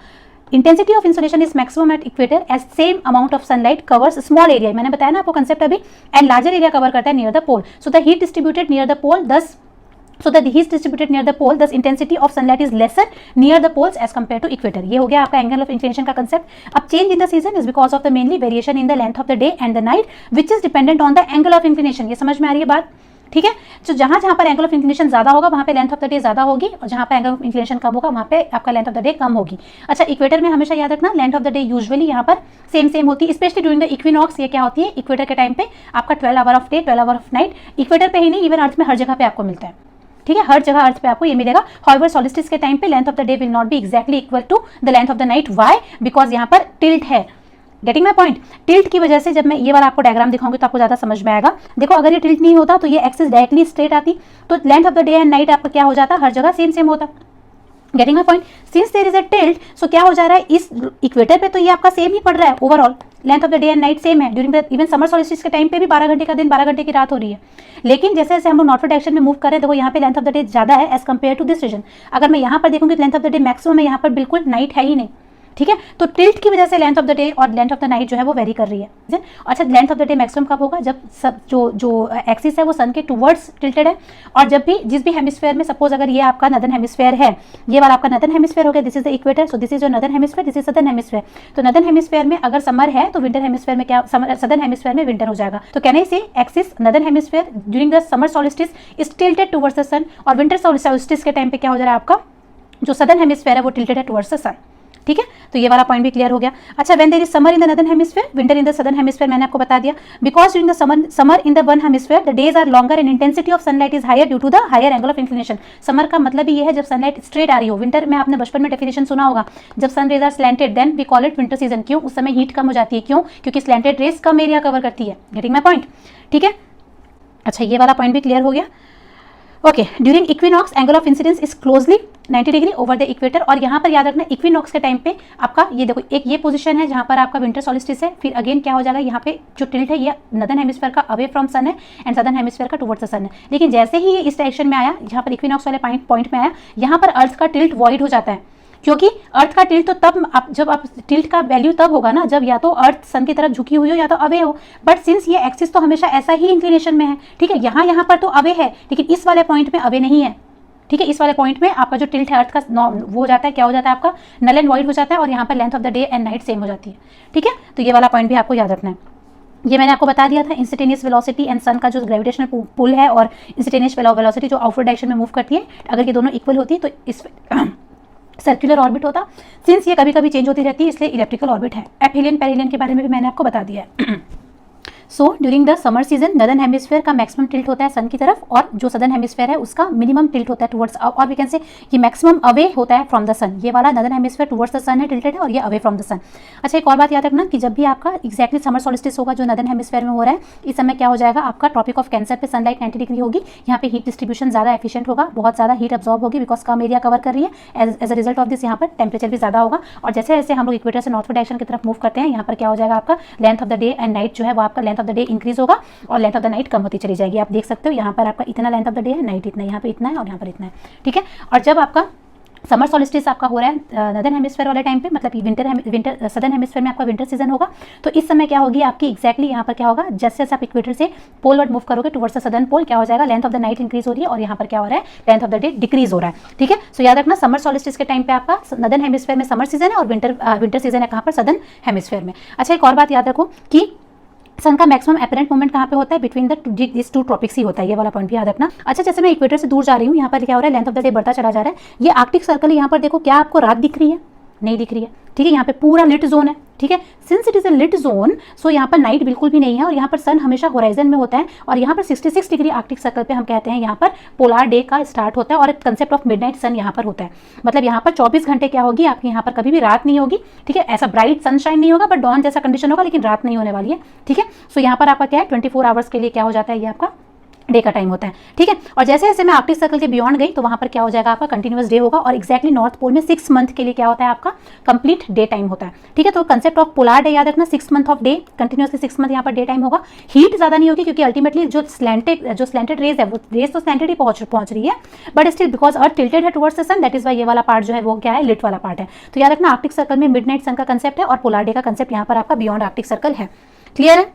Intensity of insolation is maximum at equator as same amount of sunlight covers small area, मैंने बताया ना आपको concept अभी, and larger area cover करता है near the pole. So the heat distributed near the pole thus intensity of sunlight is lesser near the poles as compared to equator। ये हो गया आपका एंगल ऑफ इंक्लिनेशन का concept. अब change in the season is because of the mainly variation in the length of the day and the night which is dependent on the angle of inclination. ये समझ में आ रही है बात? ठीक है, तो जहां जहां पर एंगल ऑफ इंक्लिनेशन ज्यादा होगा वहां पे लेंथ ऑफ द डे ज्यादा होगी, और जहां पे एंगल ऑफ इंक्लिनेशन कम होगा वहां पे आपका लेंथ ऑफ द डे कम होगी। अच्छा, इक्वेटर में हमेशा याद रखना length of the day usually यहाँ पर सेम होती है, स्पेशली ड्यूरिंग द इक्विनॉक्स। ये क्या होती है, इक्वेटर के टाइम पे आपका 12 hour of day 12 hour of night, equator पे ही नहीं इवन अर्थ में हर जगह पे आपको मिलता है। ठीक है, हर जगह अर्थ पे आपको ये मिलेगा। हाउएवर सॉलिस्टिस के टाइम पे length of the day will not be exactly equal to the length of the night. Why? Because यहाँ पर टिल्ट है। गेटिंग माय पॉइंट, टिल्ट की वजह से जब मैं ये वाला आपको डायग्राम दिखाऊंगी तो आपको ज्यादा समझ में आएगा। देखो, अगर ये टिल्ट नहीं होता तो ये एक्सिस डायरेक्टली स्ट्रेट आती तो length of the day and night आपका क्या हो जाता, हर जगह सेम होता। Getting my point, since there is a tilt, so क्या हो जा रहा है, इस इक्वेटर पे तो ये आपका सेम ही पड़ रहा है, overall length of the day and night same है। During the even summer solstice के टाइम पे भी 12 घंटे का दिन 12 घंटे की रात हो रही है। लेकिन जैसे जैसे हम लोग नॉर्थवर्ड डायरेक्शन में मूव कर रहे हैं, देखो यहाँ पे लेंथ ऑफ द डे ज्यादा है as compare to this region. अगर मैं यहाँ पर देखूंगी तो length of the day maximum है, यहाँ पर बिल्कुल नाइट है ही नहीं। ठीक है, तो टिल्ट की वजह से लेंथ ऑफ द डे और लेंथ ऑफ द नाइट जो है वो वेरी कर रही है। अच्छा, length of the day maximum कब होगा, जब सब जो एक्सिस है वो सन के टुवर्ड्स टिल्टेड है, और जब भी जिस भी हेमिस्फीयर में, सपोज अगर ये आपका नदर्न हेमिस्फीयर है, ये वाला आपका नदर्न हेमिस्फीयर हो गया, this is the equator, so this is your northern hemisphere, this is southern hemisphere. तो नदर्न हेमिस्फीयर में अगर समर है तो विंटर हेमिस्फीयर में क्या, सदर्न हेमिस्फीयर में विंटर हो जाएगा। तो can I say axis northern hemisphere during the summer solstice is tilted towards the sun, और विंटर सॉलिस्टिस के टाइम पे क्या हो जा रहा है, आपका जो सदर्न हेमिस्फीयर है वो टिल्टेड है टुवर्ड्स द सन। ठीक है, तो ये वाला पॉइंट भी क्लियर हो गया। अच्छा, when there is summer in the northern hemisphere, winter in the southern hemisphere, मैंने आपको बता दिया। Because during the summer in the one hemisphere the days are longer and intensity of sunlight is higher due to the higher angle of inclination. Summer का मतलब ही ये है जब sunlight straight आ रही हो। विंटर में आपने बचपन में डेफिनेशन सुना होगा, जब sun rays are slanted then we call it winter season. क्यों? उस समय हीट कम हो जाती है। क्यों? क्योंकि स्लैंटेड रेज कम एरिया कवर करती है। Getting my point? ठीक है, अच्छा, ये वाला पॉइंट भी क्लियर हो गया। Okay, during equinox angle of incidence is closely 90 degree over the equator, और यहाँ पर याद रखना इक्विनॉक्स के टाइम पे आपका ये देखो, एक ये पोजीशन है जहाँ पर आपका विंटर सॉलिस्टिस है, फिर अगेन क्या हो जाएगा, यहाँ पे जो टिल्ट है ये नदर्न हेमिस्फीयर का अवे फ्रॉम सन है एंड सदर्न हेमिस्फीयर का टुवर्ड्स द सन है। लेकिन जैसे ही ये इस डायरेक्शन में आया, यहाँ पर इक्विनॉक्स वाले पॉइंट में आया, यहाँ पर अर्थ का टिल्ट वॉइड हो जाता है। क्योंकि अर्थ का टिल्ट तो तब जब आप टिल्ट का वैल्यू तब होगा ना जब या तो अर्थ सन की तरफ झुकी हुई हो या तो अवे हो। बट सिंस ये एक्सिस तो हमेशा ऐसा ही इंक्लिनेशन में है, ठीक है, यहाँ पर तो अवे है लेकिन इस वाले पॉइंट में अवे नहीं है। ठीक है, इस वाले पॉइंट में आपका जो टिल्ट है अर्थ का वो हो जाता है, क्या हो जाता है आपका, नल एंड वॉइड हो जाता है, और यहाँ पर length of the day and night same हो जाती है। ठीक है, तो ये वाला पॉइंट भी आपको याद रखना है। ये मैंने आपको बता दिया था इंस्टेंटेनियस वेलोसिटी एंड सन का जो ग्रेविटेशनल पुल है और इंस्टेंटेनियस वेलोसिटी जो आउटवर्ड डायरेक्शन में मूव करती है, अगर ये दोनों इक्वल होती है तो इस सर्कुलर ऑर्बिट होता। सिंस ये कभी कभी चेंज होती रहती है इसलिए इलेक्ट्रिकल ऑर्बिट है। एपीलियन पेरिलियन के बारे में भी मैंने आपको बता दिया है। So during the summer season northern hemisphere का मैक्सिमम टिल्ट होता है सन की तरफ, और जो सदर्न हेमिस्फेयर है उसका मिनिमम टिल्ट होता है टुवर्ड्स, और वी कैन से ये मैक्सिमम अवे होता है फ्रॉम द सन। ये वाला नदर्न हेमिस्फेयर टुवर्ड्स द सन है, टिल्टेड है, और ये अवे फ्रॉम द सन। अच्छा, एक और बात याद रखना कि जब भी आपका एक्जैक्टली समर सोल्स्टिस होगा जो नदर्न हेमिस्फेयर में हो रहा है, इस समय क्या हो जाएगा आपका ट्रॉपिक ऑफ कैंसर पे सनलाइट 90 डिग्री होगी। यहाँ पे हीट डिस्ट्रीब्यूशन ज़्यादा एफिशिएंट होगा, बहुत ज़्यादा हीट अब्जॉर्ब होगी बिकॉज कम एरिया कवर कर रही है। As a result of this यहाँ पर टेम्परेचर भी ज़्यादा होगा, और जैसे जैसे हम लोग इक्वेटर से नॉर्थवर्ड डायरेक्शन की तरफ मूव करते हैं, यहाँ पर क्या हो जाएगा आपका length of the day and night जो है वो आपका length of the day increase होगा और लेंथ ऑफ द नाइट कम होती चली जाएगी। आप देख सकते हो यहाँ पर आपका इतना लेंथ ऑफ द डे है, नाइट इतना, यहाँ पे इतना है और यहाँ पर इतना है। ठीक है, और जब आपका समर सोल्स्टिस आपका हो रहा है नदर्न हेमिस्फेयर वाले टाइम पे, मतलब विंटर सदर्न हेमिस्फेयर में आपका विंटर सीजन होगा, तो इस समय क्या होगी आपकी एक्जैक्टली यहाँ पर क्या होगा, जैसे जैसे आप इक्वेटर से पोल वर्ड मूव करोगे टुवर्ड्स द सदर्न पोल, क्या हो जाएगा length of the night increase हो रही है और यहाँ पर क्या हो रहा है length of the day decrease हो रहा है। ठीक है, सो याद रखना समर सोल्स्टिस के टाइम पे आपका नदर्न हेमिस्फेयर में समर सीजन है और विंटर सीजन है कहाँ पर, सदर्न हेमिस्फेयर में। अच्छा, एक और बात याद रखो कि सन का मैक्सिमम एपरेंट मूवमेंट कहाँ पे होता है, बिटवीन दिस टू ट्रॉपिक्स ही होता है, ये वाला पॉइंट भी याद रखना। अच्छा, जैसे मैं इक्वेटर से दूर जा रही हूँ, यहाँ पर क्या हो रहा है लेंथ ऑफ द डे बढ़ता चला जा रहा है। ये आर्कटिक सर्कल यहाँ पर देखो, क्या आपको रात दिख रही है, नहीं दिख रही है। ठीक है, यहाँ पे पूरा लिट जोन है। ठीक है, since it is a lit zone so यहाँ पर नाइट बिल्कुल भी नहीं है, और यहाँ पर सन हमेशा होराइजन में होता है, और यहाँ पर 66 डिग्री आर्कटिक सर्कल पे हम कहते हैं यहाँ पर पोलार डे का स्टार्ट होता है, और कंसेप्ट ऑफ मिडनाइट सन यहाँ पर होता है। मतलब यहाँ पर 24 घंटे क्या होगी आपकी, यहाँ पर कभी भी रात नहीं होगी। ठीक है, ऐसा ब्राइट सनशाइन नहीं होगा, बट डॉन जैसा कंडीशन होगा, लेकिन रात नहीं होने वाली है। ठीक है, सो यहाँ पर आपका क्या है 24 आवर्स के लिए क्या हो जाता है, ये आपका डे का टाइम होता है। ठीक है, और जैसे जैसे मैं आर्कटिक सर्कल के बियॉन्ड गई तो वहाँ पर क्या हो जाएगा आपका कंटिन्यूअस डे होगा, और एक्जैक्टली नॉर्थ पोल में 6 मंथ के लिए क्या होता है आपका कंप्लीट डे टाइम होता है। ठीक है, तो कंसेप्ट ऑफ पोलार डे याद रखना, 6 month of day, continuously 6 month यहाँ पर डे टाइम होगा। हीट ज़्यादा नहीं होगी क्योंकि अल्टीमेटली जो स्लैंटेड रेज है वो रेज तो स्लैंटेड ही पहुंच रही है, but still because earth tilted है towards the sun, that is why ये वाला पार्ट जो है वो क्या है लिट वाला पार्ट है। तो याद रखना आर्कटिक सर्कल में मिडनाइट सन का कंसेप्ट है और पोलार डे का कंसेप्ट यहाँ पर आपका बियॉन्ड आर्कटिक सर्कल है। क्लियर है?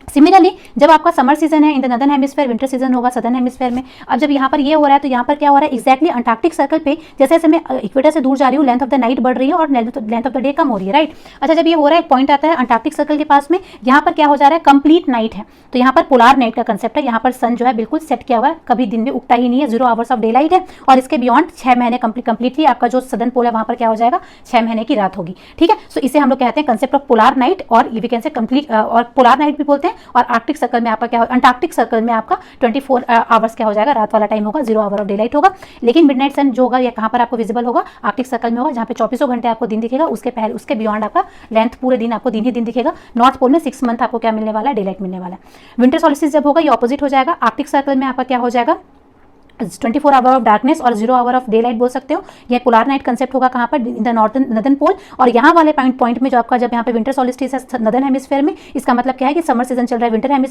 सिमिलरली जब आपका समर सीजन है इन the northern hemisphere, winter season होगा सदर्न हेमिस्फेयर में। अब जब यहाँ पर ये हो रहा है तो यहाँ पर क्या हो रहा है एक्जैक्टली अंटार्कटिक सर्कल पे जैसे जैसे मैं इक्वेटर से दूर जा रही हूँ लेंथ ऑफ द नाइट बढ़ रही है और लेंथ ऑफ द डे कम हो रही है, राइट। अच्छा, जब ये हो रहा है एक पॉइंट आता है अंटार्कटिक सर्कल के पास में, यहाँ पर क्या हो जा रहा है कंप्लीट नाइट है, तो यहाँ पर पोलार नाइट का कंसेप्ट है। यहाँ पर सन जो है बिल्कुल सेट किया हुआ है, कभी दिन में उगता ही नहीं है, 0 आवर्स ऑफ डे लाइट है, और इसके बियॉन्ड 6 महीने कंप्लीटली आपका जो सदर्न पोल है वहाँ पर क्या हो जाएगा 6 महीने की रात होगी। ठीक है, सो इसे हम लोग कहते हैं कंसेप्ट ऑफ पोलार नाइट, और वी कैन से कंप्लीट और पोलार नाइट भी बोलते हैं। और आर्कटिक सर्कल में आपका क्या अंटार्कटिक सर्कल में आपका 24 आवर्स क्या हो जाएगा रात वाला टाइम होगा, 0 आवर ऑफ डे लाइट होगा। लेकिन मिडनाइट सन जो होगा ये कहाँ पर आपको विजिबल होगा, आर्कटिक सर्कल में होगा, जहाँ पे 24 घंटे आपको दिन दिखेगा, उसके बियॉन्ड आपका लेंथ पूरे दिन आपको दिन ही दिन दिखेगा। नॉर्थ पोल में 6 मंथ आपको क्या मिलने वाला है, डे लाइट मिलने वाला है। विंटर सॉल्स्टिस जब होगा ये ऑपोजिट हो जाएगा, आर्कटिक सर्कल में आपका क्या हो जाएगा 24 आवर ऑफ डार्कनेस और 0 आवर ऑफ डे लाइट बोल सकते हो। यह पोलार नाइट कंसेप्ट होगा कहाँ पर, इन द नॉर्दर्न पोल। और यहाँ वाले पॉइंट में जो आपका जब यहाँ पे विंटर सॉल्स्टिस है नदर्न हेमिस्फेयर में, इसका मतलब क्या है कि समर सीजन चल रहा है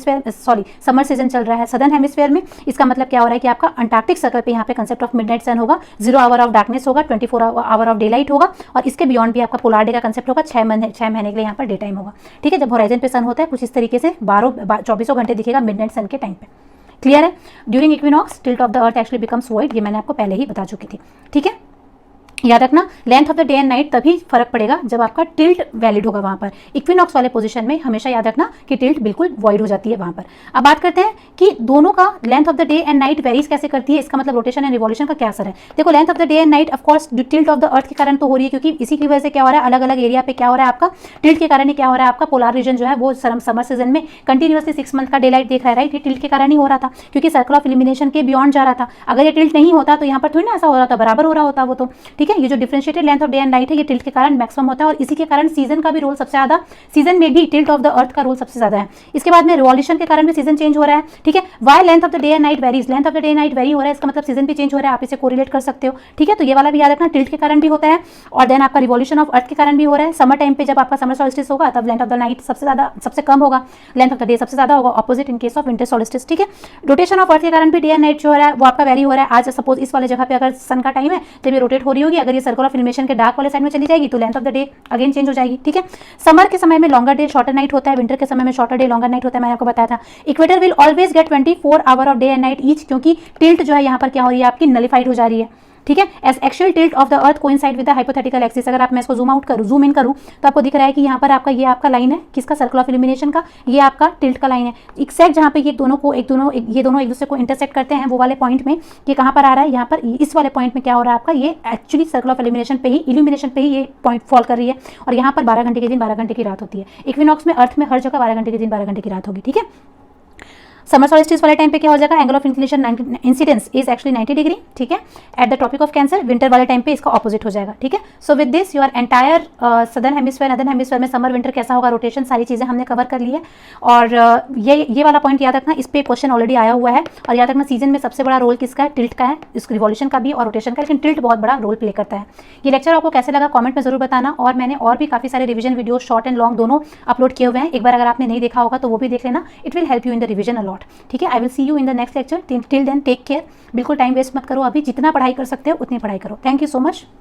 समर सीजन चल रहा है सदर्न हेमिस्फेयर में। इसका मतलब क्या हो रहा है कि आपका अंटार्कटिक सर्कल पे यहाँ पे कंसेप्ट ऑफ मिडनाइट सन होगा, 0 आवर ऑफ डार्कनेस होगा, 24 आवर ऑफ डे लाइट होगा, और इसके बियॉन्ड भी आपका पोलार डे का कंसेप्ट होगा, 6 महीने के लिए यहाँ पर डे टाइम होगा। ठीक है, जब होराइजन पे सन होता है कुछ इस तरीके से 24 घंटे दिखेगा मिडनाइट सन के टाइम पे। क्लियर है? During equinox tilt of the earth actually becomes void, ये मैंने आपको पहले ही बता चुकी थी। ठीक है, याद रखना length of the day and night तभी फर्क पड़ेगा जब आपका टिल्ट वैलिड होगा वहाँ पर। इक्विनॉक्स वाले पोजीशन में हमेशा याद रखना कि टिल्ट बिल्कुल वॉइड हो जाती है वहाँ पर। अब बात करते हैं कि दोनों का length of the day and night varies कैसे करती है, इसका मतलब रोटेशन एंड रिवॉल्यूशन का क्या असर है। देखो length of the day and night of course tilt of the अर्थ के कारण तो हो रही है, क्योंकि इसी की वजह से क्या हो रहा है अलग अलग एरिया पे क्या हो रहा है आपका टिल्ट के कारण ही क्या हो रहा है आपका पोलार रीजन जो है वो समर सीजन में कंटिन्यूअसली 6 मंथ का डे लाइट देख रहा है, राइट। ये टिल्ट के कारण ही हो रहा था क्योंकि सर्कल ऑफ इलिमिनेशन के बियॉन्ड जा रहा था। अगर ये टिल्ट नहीं होता तो यहाँ पर थोड़ी ना ऐसा हो रहा था, बराबर हो रहा होता वो तो। ठीक है, ये जो differentiated length of day and night है ये टिल्ट के कारण मैक्सिमम होता है, और इसी के कारण सीजन का भी रोल सबसे ज्यादा, सीजन में भी टिल्ट ऑफ द अर्थ का रोल सबसे ज्यादा है। इसके बाद में रिवॉल्यूशन के कारण भी सीजन चेंज हो रहा है। ठीक है, why length of the day and night varies, length of the day night vary हो रहा है, इसका मतलब सीजन भी चेंज हो रहा है, आप इसे कोरिलेट कर सकते हो। ठीक है, तो ये वाला भी याद रखना टिल्ट के कारण भी होता है, और देन आपका रिवॉल्यूशन ऑफ अर्थ के कारण भी हो रहा है। समर टाइम पे जब आपका समर सॉल्स्टिस होगा तब लेंथ ऑफ द नाइट सबसे कम होगा, लेंथ ऑफ द डे सबसे ज्यादा होगा, opposite in case of winter solstice. ठीक है, रोटेशन ऑफ अर्थ के कारण भी डे एंड नाइट जो हो रहा है वो आपका वेरी हो रहा है। आज सपोज इस वाले जगह पे अगर सन का टाइम है जब ये रोटेट हो रही होगी, अगर ये सर्कल ऑफ इल्यूमिनेशन के डार्क वाले साइड में चली जाएगी तो length of the day again change हो जाएगी, ठीक है। समर के समय में लॉन्गर डे शॉर्टर नाइट होता है, विंटर के समय में शॉर्टर डे लॉन्गर नाइट होता है, मैंने आपको बताया था। Equator will always get 24 hour of day and night each, क्योंकि टिल्ट जो है यहाँ पर क्या हो रही है आपकी, नलिफाइड हो जा रही है, ठीक है। As actual tilt of the earth coincide with the hypothetical axis, अगर आप मैं इसको जूम आउट करूँ, जूम इन करूँ तो आपको दिख रहा है कि यहाँ पर आपका ये आपका लाइन है किसका, सर्कल ऑफ इल्यूमिनेशन का, ये आपका टिल्ट का लाइन है। एक्जैक्ट जहाँ पे ये दोनों एक दूसरे को इंटरसेक्ट करते हैं वो वाले पॉइंट में ये कहाँ पर आ रहा है, यहाँ पर इस वाले पॉइंट में क्या हो रहा है आपका, ये एक्चुअली सर्कल ऑफ इल्यूमिनेशन पे ही ये पॉइंट फॉल कर रही है, और यहाँ पर 12 घंटे के दिन 12 घंटे की रात होती है। इक्विनॉक्स में अर्थ में हर जगह 12 घंटे के दिन 12 घंटे की रात होगी, ठीक है। समर सॉल्स्टिस वाले टाइम पे क्या हो जाएगा, angle of inclination incidence is actually 90 degree, ठीक है, at the Tropic of Cancer. Winter वाले टाइम पे इसका ऑपोजिट हो जाएगा, ठीक है। So with this your entire southern hemisphere, northern hemisphere में समर विंटर कैसा होगा, रोटेशन, सारी चीज़ें हमने कवर कर ली है। और ये वाला पॉइंट याद रखना, इस पर क्वेश्चन ऑलरेडी आया हुआ है। और याद रखना सीजन में सबसे बड़ा रोल किसका है, टिल्ट का है, इस रिवॉल्यूशन का भी और रोटेशन का, लेकिन टिल्ट बहुत बड़ा रोल प्ले करता है। ये लेक्चर आपको कैसे लगा कॉमेंट में जरूर बताना, और मैंने और भी काफ़ी सारे revision video short and long दोनों अपलोड किए हुए हैं, एक बार अगर आपने नहीं देखा होगा तो वो भी देख लेना, it will help you in the revision a lot, ठीक है। I will see you in the next lecture, till then take care, बिल्कुल टाइम वेस्ट मत करो, अभी जितना पढ़ाई कर सकते हो उतनी पढ़ाई करो। Thank you so much.